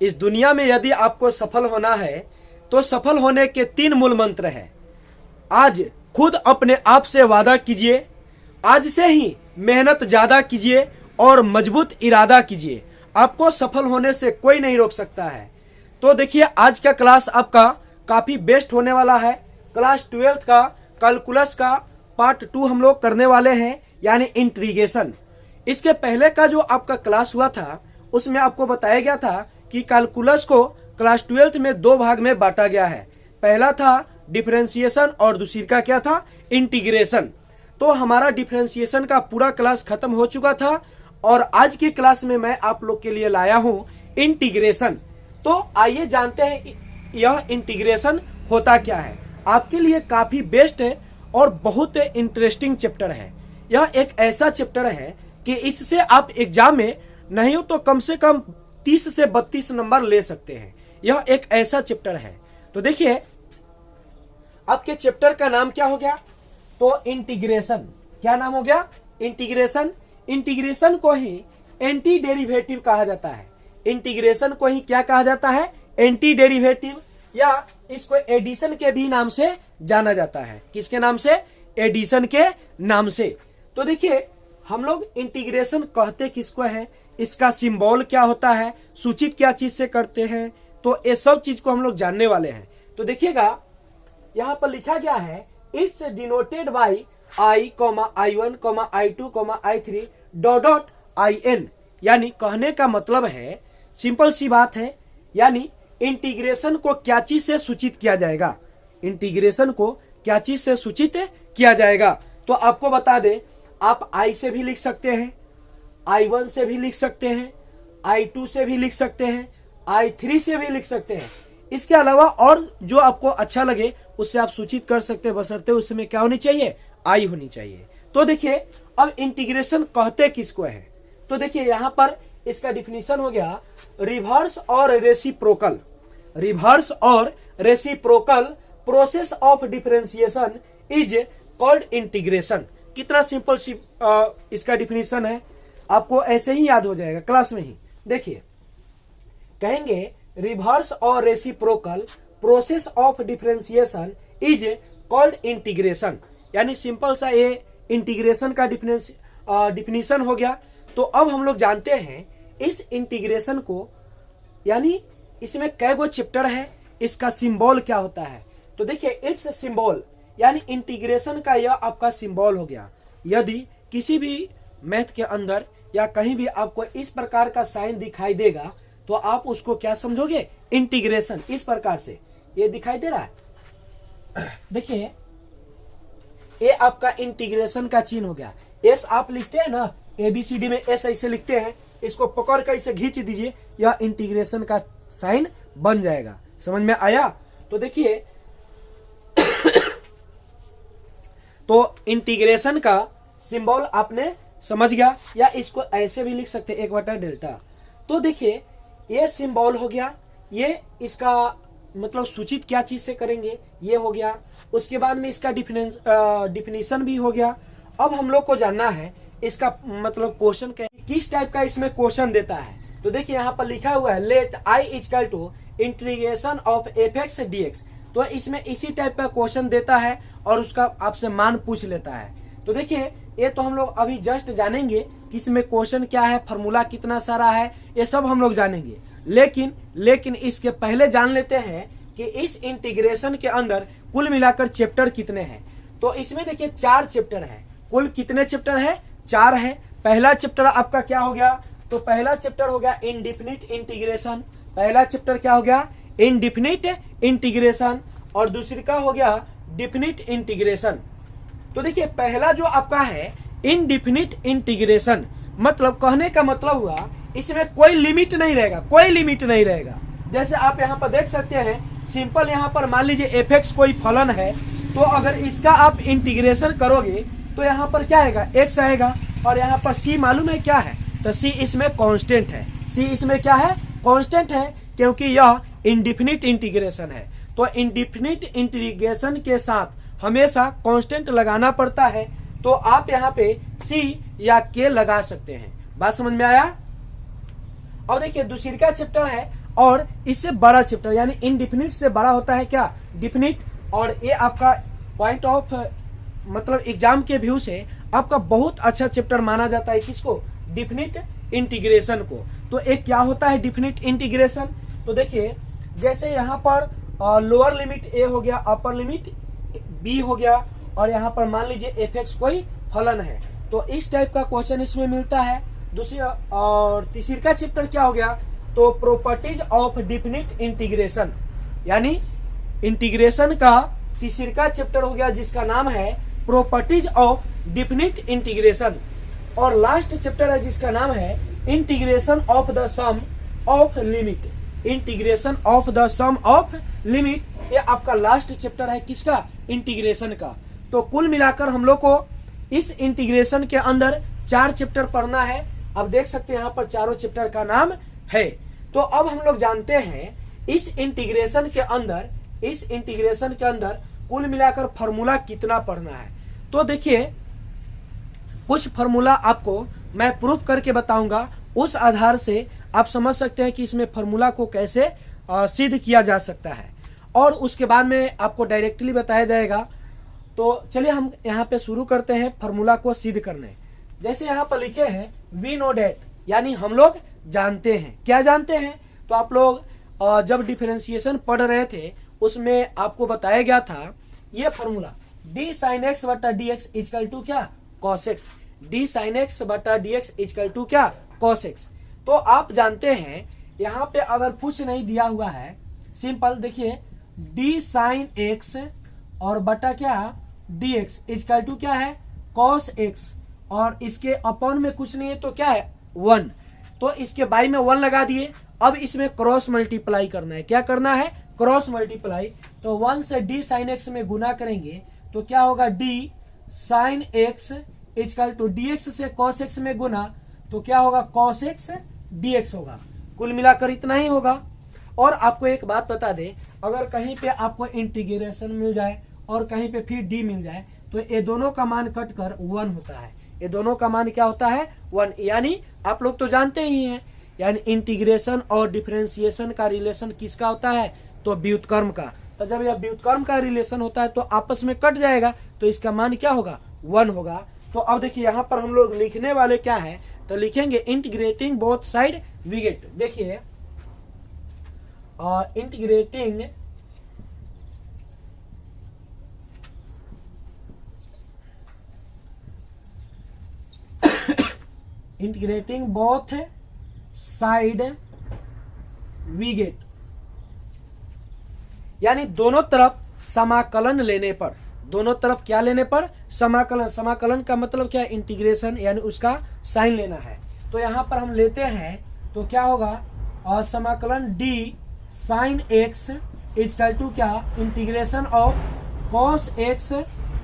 इस दुनिया में यदि आपको सफल होना है तो सफल होने के 3 मूल मंत्र हैं। आज खुद अपने आप से वादा कीजिए, आज से ही मेहनत ज्यादा कीजिए और मजबूत इरादा कीजिए। आपको सफल होने से कोई नहीं रोक सकता है। तो देखिए आज का क्लास आपका काफी बेस्ट होने वाला है। क्लास 12th का कैलकुलस का पार्ट 2 हम लोग करने वाले हैं, यानी इंटीग्रेशन। इसके पहले का जो आपका क्लास हुआ था उसमें आपको बताया गया था कि कैलकुलस को क्लास 12th में 2 भाग में बांटा गया है। पहला था डिफरेंशिएशन और दूसरी का क्या था, इंटीग्रेशन। तो हमारा डिफरेंशिएशन का पूरा क्लास खत्म हो चुका था और आज की क्लास में मैं आप लोग के लिए लाया हूं इंटीग्रेशन। तो आइए जानते हैं यह इंटीग्रेशन होता क्या है। आपके लिए काफी बेस्ट है और बहुत इंटरेस्टिंग चैप्टर है। यह एक ऐसा चैप्टर है कि इससे आप एग्जाम में नहीं हो तो कम से कम 30 से 32 नंबर ले सकते हैं। यह एक ऐसा चैप्टर है। तो देखिए आपके चैप्टर का नाम क्या हो गया, तो इंटीग्रेशन। क्या नाम हो गया, इंटीग्रेशन। इंटीग्रेशन को ही एंटी डेरिवेटिव कहा जाता है। इंटीग्रेशन को ही क्या कहा जाता है, एंटी डेरिवेटिव, या इसको एडिशन के भी नाम से जाना जाता है। किसके नाम से, एडिशन के नाम से। तो देखिए हम लोग इंटीग्रेशन कहते किसको है, इसका सिंबल क्या होता है, सूचित क्या चीज से करते हैं, तो ये सब चीज को हम लोग जानने वाले हैं। तो देखिएगा यहाँ पर लिखा गया है it's denoted by i, i1, i2, i3 dot in। यानी कहने का मतलब है, सिंपल सी बात है, यानी इंटीग्रेशन को क्या चीज से सूचित किया जाएगा, इंटीग्रेशन को क्या चीज से सूचित किया जाएगा। तो आपको बता दें, आप i से भी लिख सकते हैं, i1 से भी लिख सकते हैं, i2 से भी लिख सकते हैं, i3 से भी लिख सकते हैं। इसके अलावा और जो आपको अच्छा लगे उससे आप सूचित कर सकते हैं, बशर्ते उसमें क्या होनी चाहिए, आई होनी चाहिए। तो देखिए अब इंटीग्रेशन कहते किसको है, तो देखिए यहाँ पर इसका डिफिनीशन हो गया रिवर्स और रेसिप्रोकल। रिवर्स और reciprocal process of differentiation is called integration. कितना सिंपल इसका डिफिनीशन है, आपको ऐसे ही याद हो जाएगा क्लास में ही। देखिए कहेंगे रिवर्स और reciprocal process of differentiation is called integration. यानी सिंपल सा ये इंटीग्रेशन का डिफिनीशन हो गया। तो अब हम लोग जानते हैं इस इंटीग्रेशन को, यानी इसमें कै गो चैप्टर है, इसका सिंबल क्या होता है। तो देखिए इट्स सिंबल, यानी इंटीग्रेशन का यह आपका सिंबल हो गया। यदि किसी भी मैथ के अंदर या कहीं भी आपको इस प्रकार का साइन दिखाई देगा तो आप उसको क्या समझोगे, इंटीग्रेशन। इस प्रकार से ये दिखाई दे रहा है, देखिए ये आपका इंटीग्रेशन का चिन्ह हो गया। एस आप लिखते हैं ना, ABCD में एस ऐसे लिखते हैं, इसको पकड़ कर इसे खींच दीजिए, यह इंटीग्रेशन का साइन बन जाएगा। समझ में आया। तो देखिए तो इंटीग्रेशन का सिंबल आपने समझ गया, या इसको ऐसे भी लिख सकते हैं 1/डेल्टा। तो देखिए ये सिंबल हो गया, ये इसका मतलब सूचित क्या चीज से करेंगे ये हो गया। उसके बाद में इसका डिफिनीशन भी हो गया। अब हम लोग को जानना है इसका मतलब क्वेश्चन किस टाइप का इसमें क्वेश्चन देता है। तो देखिए यहाँ पर लिखा हुआ है let i equal to integration of fx dx। तो इसमें इसी टाइप का क्वेश्चन देता है और उसका आपसे मान पूछ लेता है। तो देखिए ये तो हम लोग अभी जस्ट जानेंगे कि इसमें क्वेश्चन क्या है, फॉर्मूला कितना सारा है, ये सब हम लोग जानेंगे। लेकिन इसके पहले जान लेते हैं कि इस इंटीग्रेशन के अंदर कुल मिलाकर चैप्टर कितने हैं। तो इसमें देखिए 4 चैप्टर है। कुल कितने चैप्टर है, 4 है। पहला चैप्टर आपका क्या हो गया, तो पहला चैप्टर हो गया इनडिफिनिट इंटीग्रेशन। पहला चैप्टर क्या हो गया, इनडिफिनिट इंटीग्रेशन। और दूसरी का हो गया डिफिनिट इंटीग्रेशन। तो देखिए पहला जो आपका है इनडिफिनिट इंटीग्रेशन, मतलब कहने का मतलब हुआ इसमें कोई लिमिट नहीं रहेगा, कोई लिमिट नहीं रहेगा। जैसे आप यहाँ पर देख सकते हैं, सिंपल यहाँ पर मान लीजिए fx कोई फलन है, तो अगर इसका आप इंटीग्रेशन करोगे तो यहाँ पर क्या आएगा, x आएगा। और यहाँ पर c मालूम है क्या है, तो c इसमें कांस्टेंट है। c इसमें क्या है, कांस्टेंट है, क्योंकि यह इनडिफिनिट इंटीग्रेशन है। तो इनडिफिनिट इंटीग्रेशन के साथ हमेशा कांस्टेंट लगाना पड़ता है। तो आप यहाँ पे c या k लगा सकते हैं। बात समझ में आया। और देखिए दूसरी का चैप्टर है और इससे बड़ा चैप्टर यानी इनडिफिनिट से बड़ा होता है क्या, डिफिनिट। और ये आपका पॉइंट ऑफ मतलब एग्जाम के व्यू से आपका बहुत अच्छा चैप्टर माना जाता है किसको, डिफिनिट इंटीग्रेशन को। तो एक क्या होता है डिफिनिट इंटीग्रेशन, तो देखिए जैसे यहाँ पर लोअर लिमिट ए हो गया, अपर लिमिट बी हो गया, और यहाँ पर मान लीजिए एफ एक्स कोई फलन है, तो इस टाइप का क्वेश्चन इसमें मिलता है। दूसरी और तीसरी का चैप्टर क्या हो गया, तो प्रॉपर्टीज ऑफ डिफिनिट इंटीग्रेशन, यानी इंटीग्रेशन का तीसरी का चैप्टर हो गया जिसका नाम है प्रॉपर्टीज ऑफ डिफिनिट इंटीग्रेशन। और लास्ट चैप्टर है जिसका नाम है integration of the sum of limit, integration of the sum of limit. ये आपका लास्ट चैप्टर है किसका, इंटीग्रेशन का। तो कुल मिलाकर हम लोग को इस इंटीग्रेशन के अंदर 4 चैप्टर पढ़ना है। अब देख सकते हैं यहाँ पर चारों चैप्टर का नाम है। तो अब हम लोग जानते हैं इस इंटीग्रेशन के अंदर कुल मिलाकर फॉर्मूला कितना पढ़ना है। तो देखिए कुछ फॉर्मूला आपको मैं प्रूफ करके बताऊंगा, उस आधार से आप समझ सकते हैं कि इसमें फॉर्मूला को कैसे सिद्ध किया जा सकता है, और उसके बाद में आपको डायरेक्टली बताया जाएगा। तो चलिए हम यहाँ पे शुरू करते हैं फॉर्मूला को सिद्ध करने। जैसे यहाँ पर लिखे हैं वी नो डेट, यानी हम लोग जानते हैं। क्या जानते हैं, तो आप लोग जब डिफरेंशिएशन पढ़ रहे थे उसमें आपको बताया गया था ये फॉर्मूला डी साइन एक्स बटा डी एक्स इजकल टू क्या, cos x. D sine x बटा डी एक्स इजकल टू क्या, कॉस एक्स। तो आप जानते हैं यहाँ पे अगर कुछ नहीं दिया हुआ है, सिंपल देखिए डी साइन एक्स और बटा क्या डी एक्स इजकल टू क्या है, कॉस एक्स, और इसके अपॉन में कुछ नहीं है तो क्या है 1, तो इसके बाई में 1 लगा दिए। अब इसमें क्रॉस मल्टीप्लाई करना है, क्या करना है, क्रॉस मल्टीप्लाई। तो 1 से डी साइन एक्स में गुना करेंगे तो क्या होगा, d sine x equal to d x से कॉस एक्स में गुना तो क्या होगा, कॉस एक्स डी एक्स होगा। कुल मिलाकर इतना ही होगा। और आपको एक बात बता दे, अगर कहीं पे आपको इंटीग्रेशन मिल जाए और कहीं पे फिर डी मिल जाए तो ये दोनों का मान कट कर 1 होता है। ये दोनों का मान क्या होता है, 1। यानी आप लोग तो जानते ही हैं, यानी इंटीग्रेशन और डिफरेंशिएशन का रिलेशन किसका होता है, तो व्युत्क्रम का। तो जब यह व्युत्क्रम का रिलेशन होता है तो आपस में कट जाएगा, तो इसका मान क्या होगा, 1 होगा। तो अब देखिए यहाँ पर हम लोग लिखने वाले क्या है, तो लिखेंगे integrating both side we get. देखिए integrating both side we get, यानी दोनों तरफ समाकलन लेने पर, दोनों तरफ क्या लेने पर, समाकलन। समाकलन का मतलब क्या है, इंटीग्रेशन, यानी उसका साइन लेना है। तो यहाँ पर हम लेते हैं तो क्या होगा, और समाकलन d sine x equal to क्या, इंटीग्रेशन ऑफ कॉस एक्स,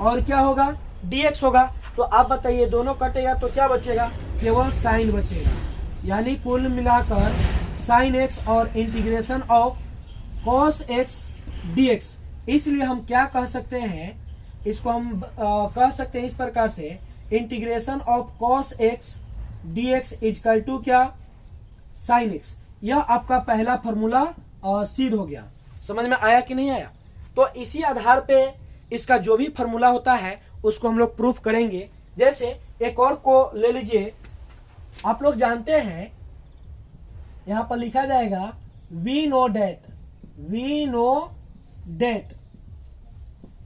और क्या होगा, डी एक्स होगा। तो आप बताइए दोनों कटेगा तो क्या बचेगा, केवल साइन बचेगा। यानी कुल मिलाकर साइन एक्स और integration of cos x d x. इसलिए हम क्या कह सकते हैं, इसको हम कह सकते हैं इस प्रकार से, integration of cos x d x equal to क्या, साइन एक्स। यह आपका पहला फॉर्मूला सिद्ध हो गया। समझ में आया कि नहीं आया। तो इसी आधार पे इसका जो भी फॉर्मूला होता है उसको हम लोग प्रूफ करेंगे। जैसे एक और को ले लीजिए, आप लोग जानते हैं यहां पर लिखा जाएगा we know that, we know that.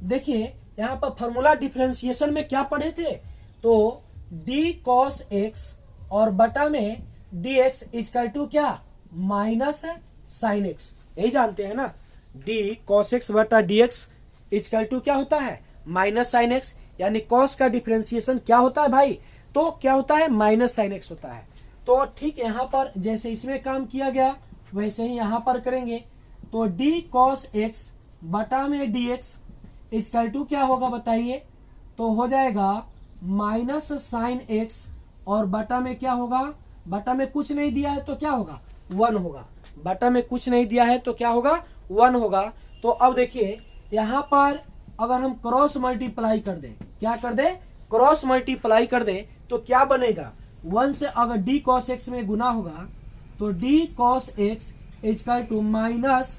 देखिए यहां पर फॉर्मूला डिफरेंशिएशन में क्या पढ़े थे, तो डी कॉस एक्स और बटा में डी एक्स इजकल टू क्या, माइनस साइन एक्स। यही जानते हैं ना, डी कॉस एक्स बटा डी एक्स इजकल टू क्या होता है, माइनस साइन एक्स। यानी कॉस का डिफरेंशिएशन क्या होता है भाई, तो क्या होता है, माइनस साइन एक्स होता है। तो ठीक यहाँ पर जैसे इसमें काम किया गया वैसे ही यहाँ पर करेंगे। तो डी कॉस एक्स बटा में डी एक्स इजकल टू क्या होगा बताइए, तो हो जाएगा माइनस साइन एक्स, और बटा में क्या होगा, बटा में कुछ नहीं दिया है तो क्या होगा, 1 होगा। बटा में कुछ नहीं दिया है तो क्या होगा, 1 होगा। तो अब देखिए यहाँ पर अगर हम क्रॉस मल्टीप्लाई कर दें, क्या कर दें, क्रॉस मल्टीप्लाई कर दें तो क्या बनेगा, 1 से अगर डी कॉस एक्स में गुना होगा तो d cos x equal to minus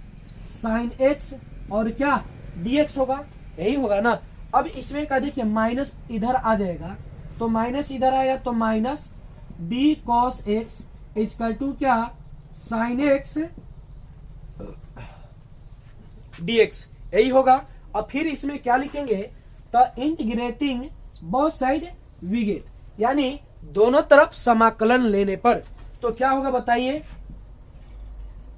sine x और क्या dx होगा, यही होगा ना। अब इसमें का देखिए माइनस इधर आ जाएगा, तो माइनस इधर आएगा तो minus d cos x equal to क्या साइन एक्स dx, यही होगा। अब फिर इसमें क्या लिखेंगे, the integrating both side we get, यानी दोनों तरफ समाकलन लेने पर तो क्या होगा बताइए,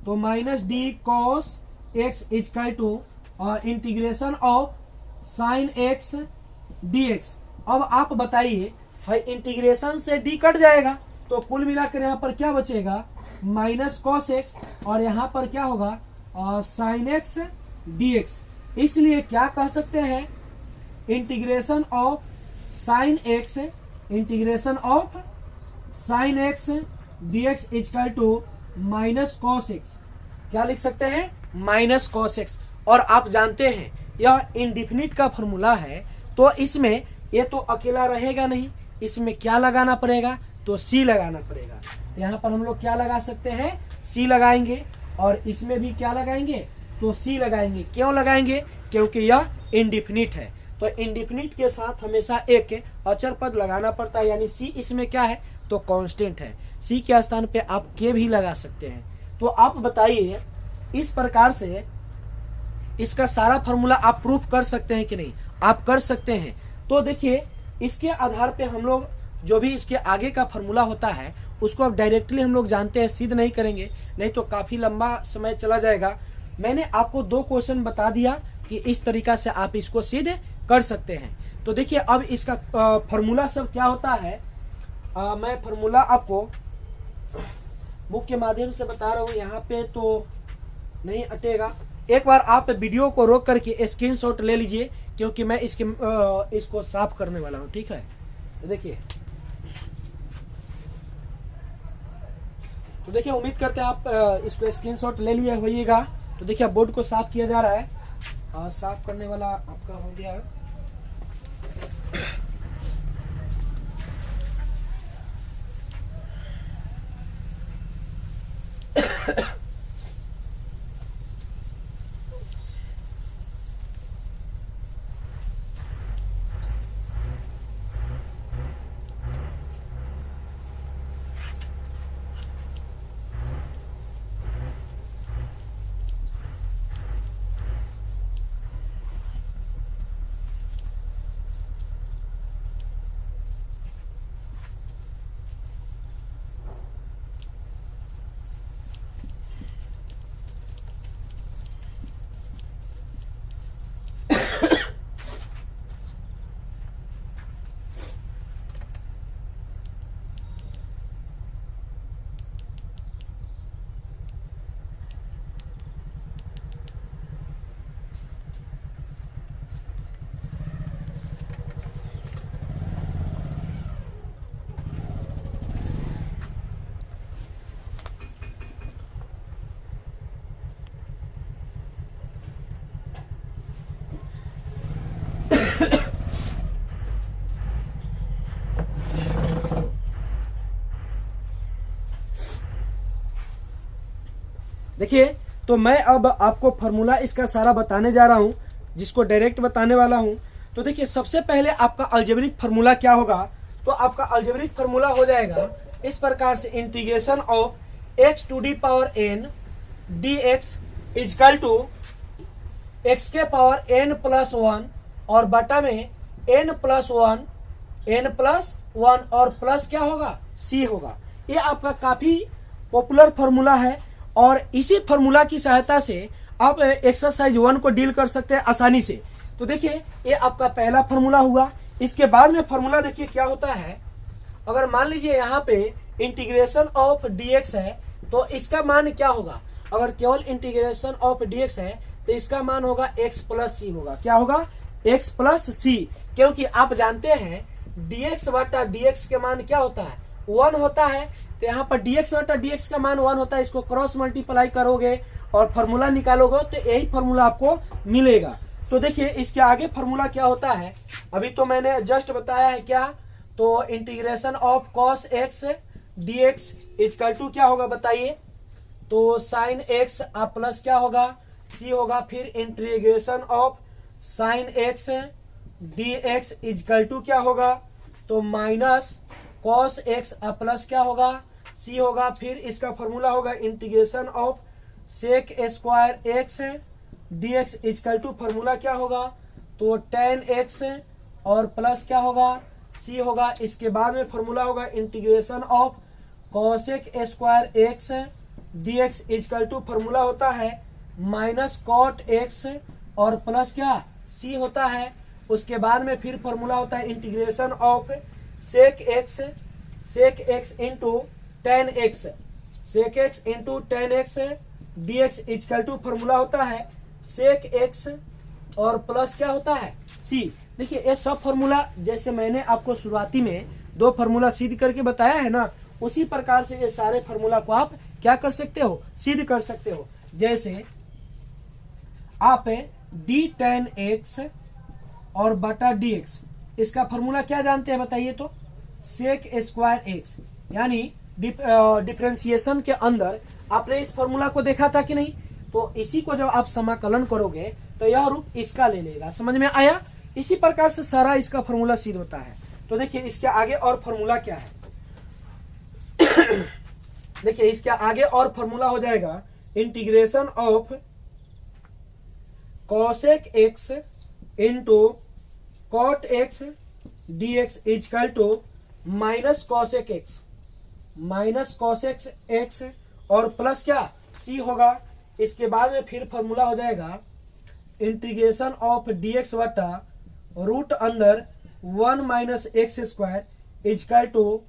तो minus d cos x equal to integration of sine x dx। अब आप बताइए, है इंटीग्रेशन से d कट जाएगा तो कुल मिलाकर यहाँ पर क्या बचेगा, माइनस कॉस एक्स और यहाँ पर क्या होगा साइन एक्स dx। इसलिए क्या कह सकते हैं, integration of sine x, integration of sine x dx equal to minus cos x, क्या लिख सकते हैं माइनस कॉस एक्स। और आप जानते हैं यह इंडिफिनिट का फॉर्मूला है, तो इसमें ये तो अकेला रहेगा नहीं, इसमें क्या लगाना पड़ेगा, तो सी लगाना पड़ेगा। यहाँ पर हम लोग क्या लगा सकते हैं, सी लगाएंगे, और इसमें भी क्या लगाएंगे, तो सी लगाएंगे। क्यों लगाएंगे, क्योंकि यह इंडिफिनिट है, तो इंडिफिनिट के साथ हमेशा एक अचर पद लगाना पड़ता है, यानी सी इसमें क्या है, तो कांस्टेंट है। सी के स्थान पे आप के भी लगा सकते हैं। तो आप बताइए इस प्रकार से इसका सारा फॉर्मूला आप प्रूफ कर सकते हैं कि नहीं, आप कर सकते हैं। तो देखिए इसके आधार पे हम लोग जो भी इसके आगे का फॉर्मूला होता है उसको अब डायरेक्टली हम लोग जानते हैं, सिद्ध नहीं करेंगे, नहीं तो काफी लंबा समय चला जाएगा। मैंने आपको 2 क्वेश्चन बता दिया कि इस तरीका से आप इसको सिद्ध कर सकते हैं। तो देखिए अब इसका फॉर्मूला सब क्या होता है, मैं फॉर्मूला आपको बुक के माध्यम से बता रहा हूँ, यहाँ पे तो नहीं अटेगा। एक बार आप वीडियो को रोक करके स्क्रीनशॉट ले लीजिए, क्योंकि मैं इसको साफ करने वाला हूँ, ठीक है। तो देखिए उम्मीद करते हैं आप इसको स्क्रीनशॉट ले लिए होइएगा। तो देखिए बोर्ड को साफ किया जा रहा है, और साफ करने वाला आपका हो गया है। देखिए तो मैं अब आपको फॉर्मूला इसका सारा बताने जा रहा हूं, जिसको डायरेक्ट बताने वाला हूं। तो देखिए सबसे पहले आपका अलजेब्रिक फार्मूला क्या होगा, तो आपका अलजेब्रिक फार्मूला हो जाएगा इस प्रकार से, integration of x to the power N D x equal to x के पावर एन प्लस 1 और बटा में एन प्लस वन और प्लस क्या होगा, सी होगा। ये आपका काफी पॉपुलर फार्मूला है, और इसी फार्मूला की सहायता से आप एक्सरसाइज 1 को डील कर सकते हैं आसानी से। तो देखिए ये आपका पहला फार्मूला हुआ। इसके बाद में फार्मूला देखिए क्या होता है, अगर मान लीजिए यहाँ पे इंटीग्रेशन ऑफ dx है तो इसका मान क्या होगा, अगर केवल इंटीग्रेशन ऑफ dx है तो इसका मान होगा x प्लस सी होगा। क्या होगा, x प्लस सी, क्योंकि आप जानते हैं dx बटा dx के मान क्या होता है, 1 होता है। तो यहाँ पर dx बटा dx का मान 1 होता है, इसको क्रॉस मल्टीप्लाई करोगे और फार्मूला निकालोगे तो यही फार्मूला आपको मिलेगा। तो देखिए इसके आगे फार्मूला क्या होता है, अभी तो मैंने जस्ट बताया है क्या, तो integration of cos x dx equal to क्या होगा बताइए, तो साइन एक्स आप प्लस क्या होगा, सी होगा। फिर integration of sine x d x equal to क्या होगा, तो माइनस कॉस एक्स आप प्लस क्या होगा, सी होगा। फिर इसका फॉर्मूला होगा integration of sec square x d x equal to formula क्या होगा, तो टेन एक्स और प्लस क्या होगा, सी होगा। इसके बाद में फॉर्मूला होगा integration of cosec square x d x equal to formula होता है माइनस कॉट एक्स और प्लस क्या, सी होता है। उसके बाद में फिर फॉर्मूला होता है integration of sec x into tan x, sec x into tan x d x equal to formula होता है सेक एक्स और प्लस क्या होता है, सी। देखिए ये सब फॉर्मूला जैसे मैंने आपको शुरुआती में दो फॉर्मूला सिद्ध करके बताया है ना, उसी प्रकार से ये सारे फॉर्मूला को आप क्या कर सकते हो, सिद्ध कर सकते हो। जैसे आप डी टेन एक्स और बटा डी एक्स, इसका फॉर्मूला क्या जानते हैं बताइए, तो सेक स्क्वायर एक्स, यानी डिफरेंशिएशन के अंदर आपने इस फॉर्मूला को देखा था कि नहीं, तो इसी को जब आप समाकलन करोगे तो यह रूप इसका ले लेगा। समझ में आया? इसी प्रकार से सारा इसका फॉर्मूला सिद्ध होता है। तो देखिए इसके आगे और फॉर्मूला क्या है देखिए इसके आगे और फॉर्मूला हो जाएगा integration of cosec x into cot x d x equal to minus cosec x और प्लस क्या, सी होगा। इसके बाद में फिर फॉर्मूला हो जाएगा इंटीग्रेशन ऑफ डी एक्स बटा रूट अंदर 1 minus x square equal to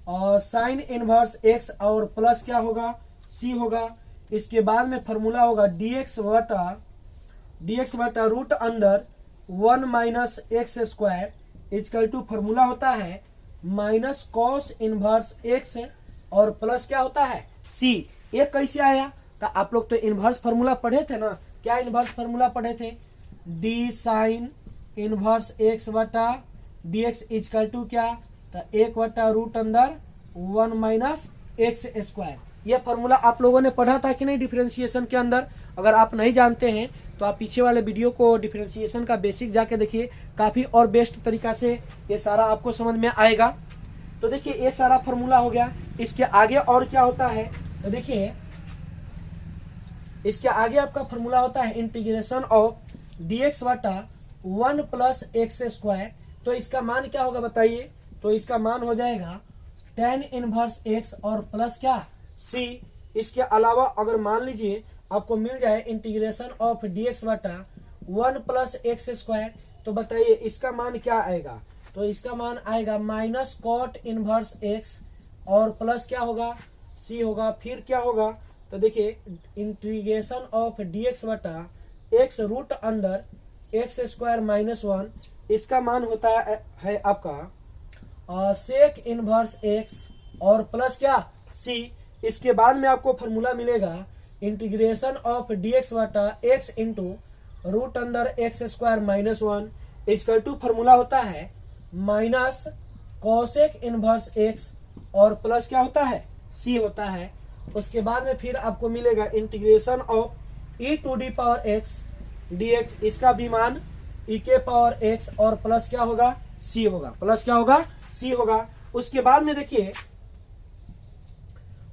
और साइन इनवर्स एक्स और प्लस क्या होगा, सी होगा। इसके बाद में फॉर्मूला होगा डी एक्स बटा रूट अंदर 1 minus x square equal to formula होता है माइनस कॉस इनवर्स एक्स और प्लस क्या होता है, सी। ये कैसे आया, तो आप लोग तो इनवर्स फॉर्मूला पढ़े थे ना, क्या इनवर्स फॉर्मूला पढ़े थे, डी साइन इनवर्स एक्स बटा डी एक्स इजकल टू क्या, तो 1 बटा रूट अंदर 1 माइनस एक्स स्क्वायर। यह फॉर्मूला आप लोगों ने पढ़ा था कि नहीं डिफरेंशिएशन के अंदर। अगर आप नहीं जानते हैं तो आप पीछे वाले वीडियो को डिफरेंशिएशन का बेसिक जाके देखिए, काफी और बेस्ट तरीका से ये सारा आपको समझ में आएगा। तो देखिए ये सारा फॉर्मूला हो गया। इसके आगे और क्या होता है, तो देखिए इसके आगे आपका फॉर्मूला होता है इंटीग्रेशन ऑफ डी एक्स बटा 1 प्लस एक्स स्क्वायर। तो इसका मान क्या होगा बताइए, तो इसका मान हो जाएगा tan इनवर्स एक्स और प्लस क्या, सी। इसके अलावा अगर मान लीजिए आपको मिल जाए इंटीग्रेशन ऑफ डी एक्स बटा 1 प्लस एक्स स्क्वायर, तो बताइए इसका मान क्या आएगा, तो इसका मान आएगा माइनस कॉट इनवर्स एक्स और प्लस क्या होगा, सी होगा। फिर क्या होगा, तो देखिए इंटीग्रेशन ऑफ डी एक्स बटा एक्स रूट अंदर एक्स स्क्वायर माइनस 1, इसका मान होता है आपका सेक इनवर्स एक्स और प्लस क्या, सी। इसके बाद में आपको फॉर्मूला मिलेगा इंटीग्रेशन ऑफ डी एक्स बटा एक्स इंटू रूट अंदर x square minus 1 is equal to formula होता है माइनस कॉसेक इनवर्स एक्स और प्लस क्या होता है, सी होता है। उसके बाद में फिर आपको मिलेगा integration of e to the power x d x, इसका भी मान ई के पावर एक्स और प्लस क्या होगा, सी होगा, प्लस क्या होगा, सी होगा। उसके बाद में देखिए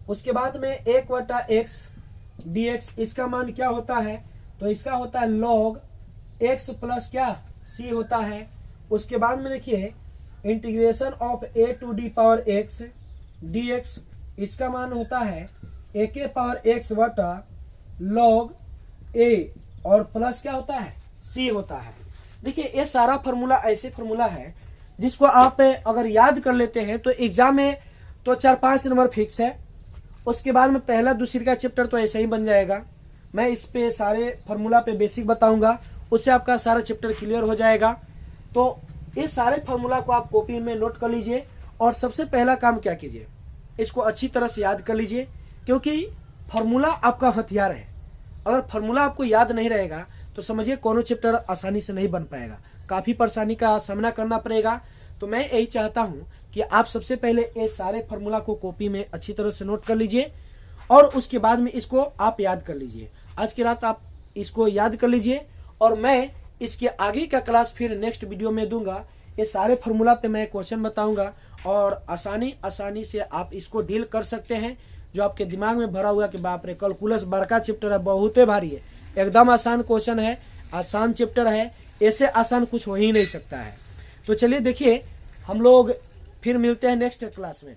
उसके बाद में 1 बटा एक्स डी एक्स, इसका मान क्या होता है, तो इसका होता है लॉग एक्स प्लस क्या, सी होता है। उसके बाद में देखिए integration of a to the power x d x, इसका मान होता है ए के पावर एक्स बटा लॉग ए और प्लस क्या होता है, सी होता है। देखिए ये सारा फॉर्मूला ऐसे फॉर्मूला है जिसको आप अगर याद कर लेते हैं तो एग्जाम में तो 4-5 नंबर फिक्स है। उसके बाद में पहला दूसरी का चैप्टर तो ऐसे ही बन जाएगा। मैं इस पे सारे फॉर्मूला पे बेसिक बताऊंगा, उससे आपका सारा चैप्टर क्लियर हो जाएगा। तो ये सारे फॉर्मूला को आप कॉपी में नोट कर लीजिए और सबसे पहला काम क्या कीजिए, इसको अच्छी तरह से याद कर लीजिए, क्योंकि फॉर्मूला आपका हथियार है। अगर फॉर्मूला आपको याद नहीं रहेगा तो समझिए कोनो चैप्टर आसानी से नहीं बन पाएगा, काफी परेशानी का सामना करना पड़ेगा। तो मैं यही चाहता हूं कि आप सबसे पहले ये सारे फॉर्मूला को कॉपी में अच्छी तरह से नोट कर लीजिए और उसके बाद में इसको आप याद कर लीजिए। आज की रात आप इसको याद कर लीजिए और मैं इसके आगे का क्लास फिर नेक्स्ट वीडियो में दूंगा। ये सारे फार्मूला पे मैं क्वेश्चन बताऊंगा और आसानी से आप इसको डील कर सकते हैं। जो आपके दिमाग में भरा हुआ कि बाप रे कैलकुलस बड़का चैप्टर है, बहुत भारी है, एकदम आसान क्वेश्चन है, आसान चैप्टर है, ऐसे आसान कुछ हो ही नहीं सकता है। तो चलिए देखिए, हम लोग फिर मिलते हैं नेक्स्ट क्लास में।